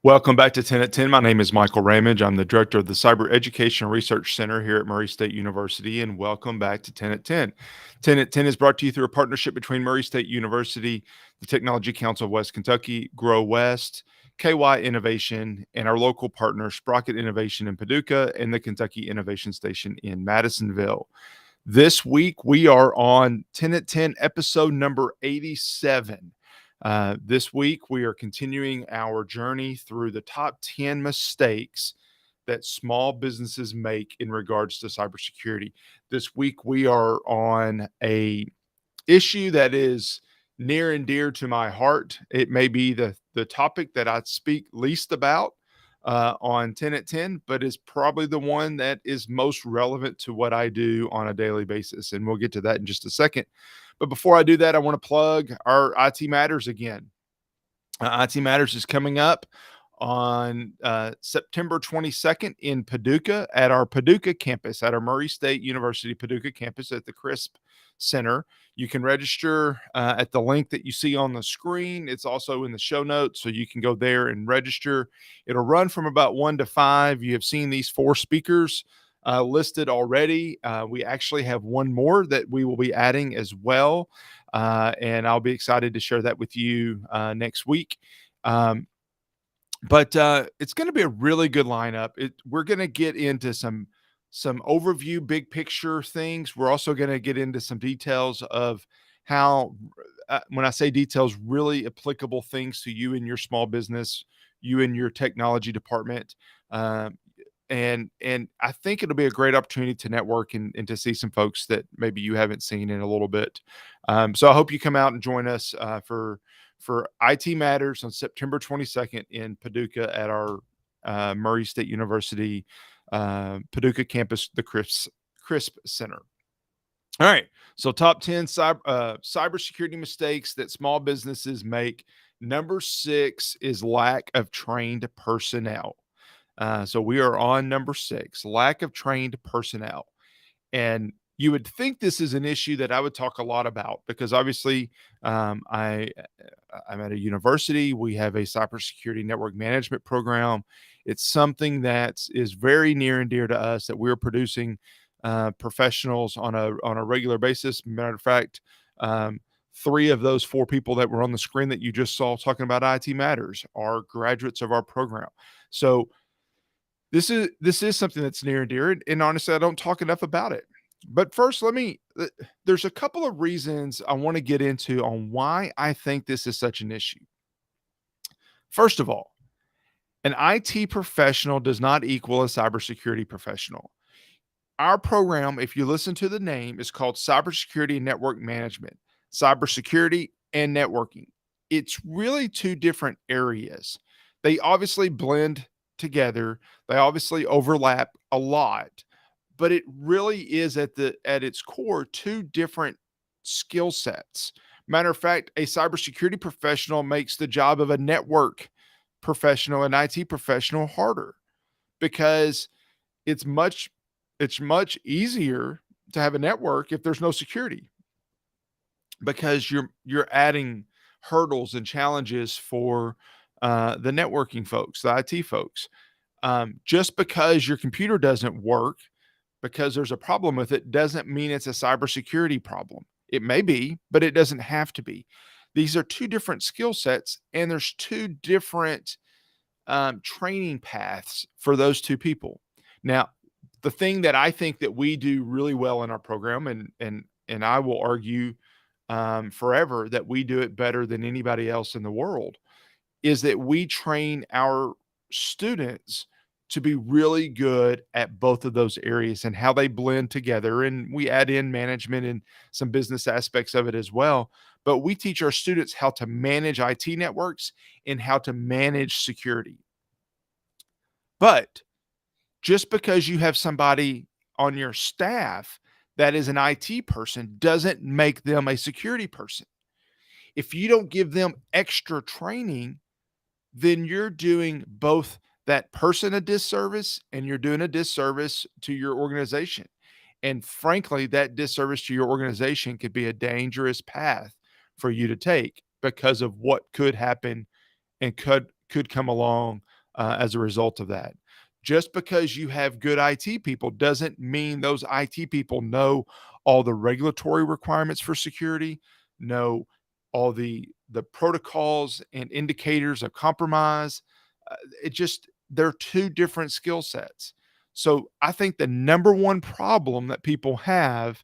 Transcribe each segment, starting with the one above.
Welcome back to 10 at 10. My name is Michael Ramage. I'm the director of the Cyber Education Research Center here at Murray State University, and welcome back to 10 at 10. 10 at 10 is brought to you through a partnership between Murray State University, the Technology Council of West Kentucky, Grow West, KY Innovation, and our local partner, Sprocket Innovation in Paducah, and the Kentucky Innovation Station in Madisonville. This week, we are on 10 at 10, episode number 87. This week, we are continuing our journey through the top 10 mistakes that small businesses make in regards to cybersecurity. This week, we are on a issue that is near and dear to my heart. It may be the topic that I speak least about on 10 at 10, but is probably the one that is most relevant to what I do on a daily basis. And we'll get to that in just a second. But before I do that, I want to plug our IT Matters again. IT Matters is coming up on September 22nd in Paducah at our Paducah campus, at our Murray State University Paducah campus at the CRISP Center. You can register at the link that you see on the screen. It's also in the show notes, so you can go there and register. It'll run from about 1 to 5. You have seen these 4 speakers listed already. We actually have one more that we will be adding as well, and I'll be excited to share that with you next week. But it's going to be a really good lineup. We're going to get into some overview, big picture things. We're also going to get into some details of how, when I say details, really applicable things to you and your small business, you and your technology department. And I think it'll be a great opportunity to network and to see some folks that maybe you haven't seen in a little bit. So I hope you come out and join us for IT Matters on September 22nd in Paducah at our Murray State University Paducah campus, the CRISP Center. All right, so top 10 cybersecurity mistakes that small businesses make. Number 6 is lack of trained personnel. So we are on number 6, lack of trained personnel. And you would think this is an issue that I would talk a lot about because obviously I'm at a university. We have a cybersecurity network management program. It's something that is very near and dear to us, that we're producing professionals on a regular basis. Matter of fact, 3 of those 4 people that were on the screen that you just saw talking about IT Matters are graduates of our program. So this is something that's near and dear, and honestly, I don't talk enough about it. But first, there's a couple of reasons I want to get into on why I think this is such an issue. First of all, an IT professional does not equal a cybersecurity professional. Our program, if you listen to the name, is called Cybersecurity and Network Management, cybersecurity and networking. It's really 2 different areas. They obviously blend together. They obviously overlap a lot, but it really is at its core 2 different skill sets. Matter of fact, a cybersecurity professional makes the job of a network professional and IT professional harder because it's much easier to have a network if there's no security, because you're adding hurdles and challenges for the networking folks, the IT folks. Just because your computer doesn't work, because there's a problem with it, doesn't mean it's a cybersecurity problem. It may be, but it doesn't have to be. These are 2 different skill sets, and there's 2 different training paths for those 2 people. Now, the thing that I think that we do really well in our program, and I will argue forever that we do it better than anybody else in the world, is that we train our students to be really good at both of those areas and how they blend together. And we add in management and some business aspects of it as well. But we teach our students how to manage IT networks and how to manage security. But just because you have somebody on your staff that is an IT person doesn't make them a security person. If you don't give them extra training, then you're doing both that person a disservice and you're doing a disservice to your organization. And frankly, that disservice to your organization could be a dangerous path for you to take because of what could happen and could come along as a result of that. Just because you have good IT people doesn't mean those IT people know all the regulatory requirements for security, know all the protocols and indicators of compromise. It just they're two different skill sets. So I think the number one problem that people have,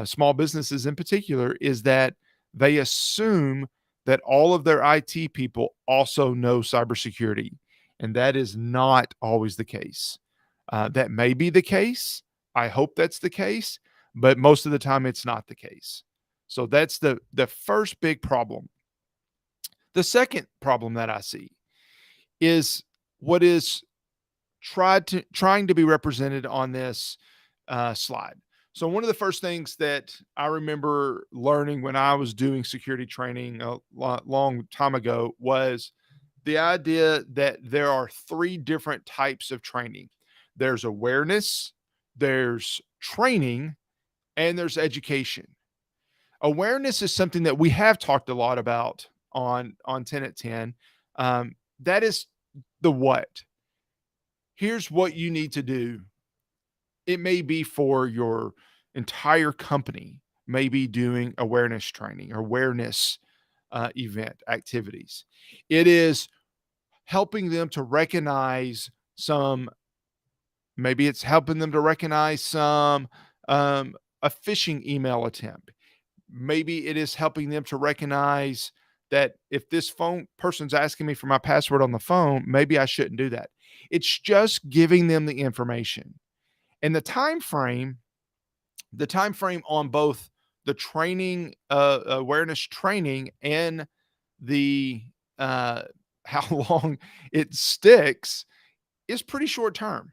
small businesses in particular, is that they assume that all of their IT people also know cybersecurity, and that is not always the case. That may be the case. I hope that's the case, but most of the time it's not the case. So that's the first big problem. The second problem that I see is what is trying to be represented on this slide. So one of the first things that I remember learning when I was doing security training a long time ago was the idea that there are three different types of training. There's awareness, there's training, and there's education. Awareness is something that we have talked a lot about on 10 at 10. That is the what. Here's what you need to do. It may be for your entire company, maybe doing awareness training or awareness event activities. It is helping them to recognize some, maybe it's helping them to recognize some a phishing email attempt. Maybe it is helping them to recognize that if this phone person's asking me for my password on the phone, maybe I shouldn't do that. It's just giving them the information. And the time frame on both the training, awareness training, and the how long it sticks is pretty short term.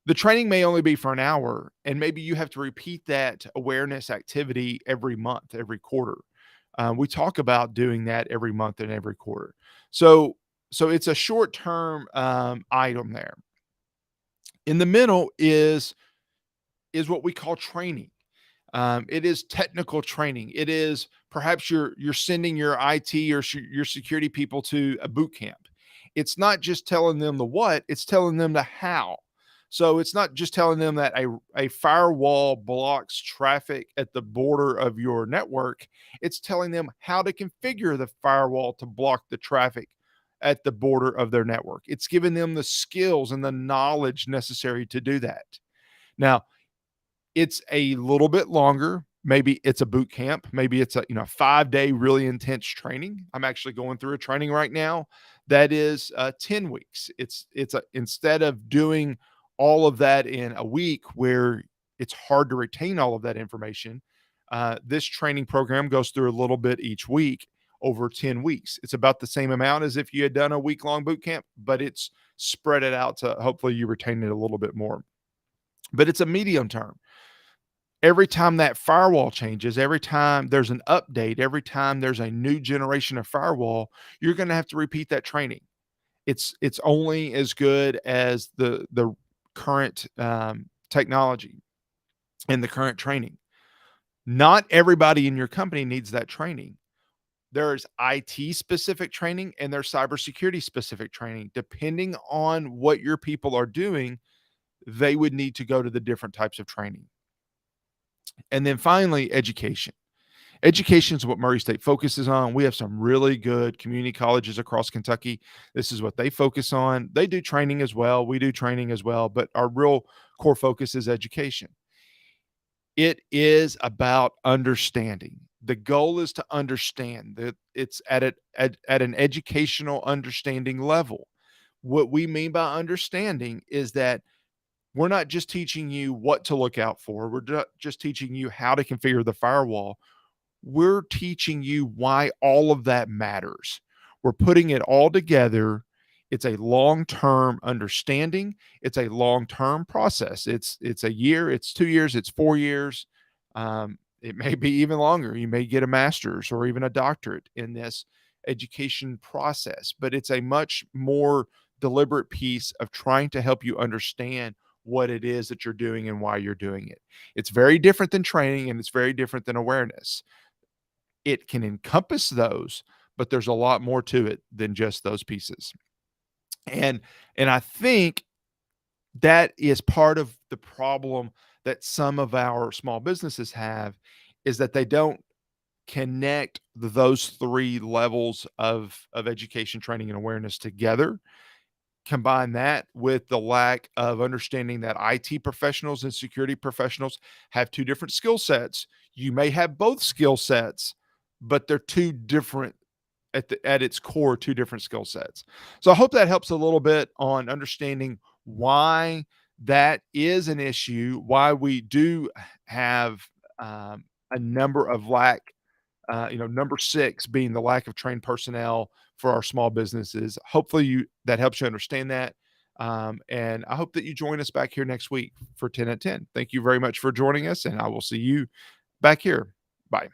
The training may only be for an hour, and maybe you have to repeat that awareness activity every month, every quarter. We talk about doing that every month and every quarter. So, so it's a short term item there. In the middle is what we call training. It is technical training. It is perhaps you're sending your IT or your security people to a boot camp. It's not just telling them the what, it's telling them the how. So it's not just telling them that a firewall blocks traffic at the border of your network. It's telling them how to configure the firewall to block the traffic at the border of their network. It's giving them the skills and the knowledge necessary to do that. Now, it's a little bit longer. Maybe it's a boot camp. Maybe it's a 5-day really intense training. I'm actually going through a training right now that is 10 weeks. Instead of doing all of that in a week where it's hard to retain all of that information, this training program goes through a little bit each week over 10 weeks. It's about the same amount as if you had done a week-long boot camp, but it's spread it out to hopefully you retain it a little bit more. But it's a medium term. Every time that firewall changes, every time there's an update, every time there's a new generation of firewall, you're going to have to repeat that training. It's only as good as the current technology and the current training. Not everybody in your company needs that training. There's IT specific training and there's cybersecurity specific training. Depending on what your people are doing, they would need to go to the different types of training. And then finally, education. Education is what Murray State focuses on. We have some really good community colleges across Kentucky. This is what they focus on. They do training as well. We do training as well, but our real core focus is education. It is about understanding. The goal is to understand that it's at an educational understanding level. What we mean by understanding is that we're not just teaching you what to look out for. We're just teaching you how to configure the firewall. We're teaching you why all of that matters. We're putting it all together. It's a long-term understanding. It's a long-term process. It's a year, it's 2 years, it's 4 years. It may be even longer. You may get a master's or even a doctorate in this education process, but it's a much more deliberate piece of trying to help you understand what it is that you're doing and why you're doing it. It's very different than training and it's very different than awareness. It can encompass those, but there's a lot more to it than just those pieces. And I think that is part of the problem that some of our small businesses have, is that they don't connect those 3 levels of education, training, and awareness together. Combine that with the lack of understanding that IT professionals and security professionals have 2 different skill sets. You may have both skill sets, but they're 2 different at its core, 2 different skill sets. So I hope that helps a little bit on understanding why that is an issue, why we do have, a number of number 6 being the lack of trained personnel for our small businesses. Hopefully that helps you understand that. And I hope that you join us back here next week for 10 at 10. Thank you very much for joining us, and I will see you back here. Bye.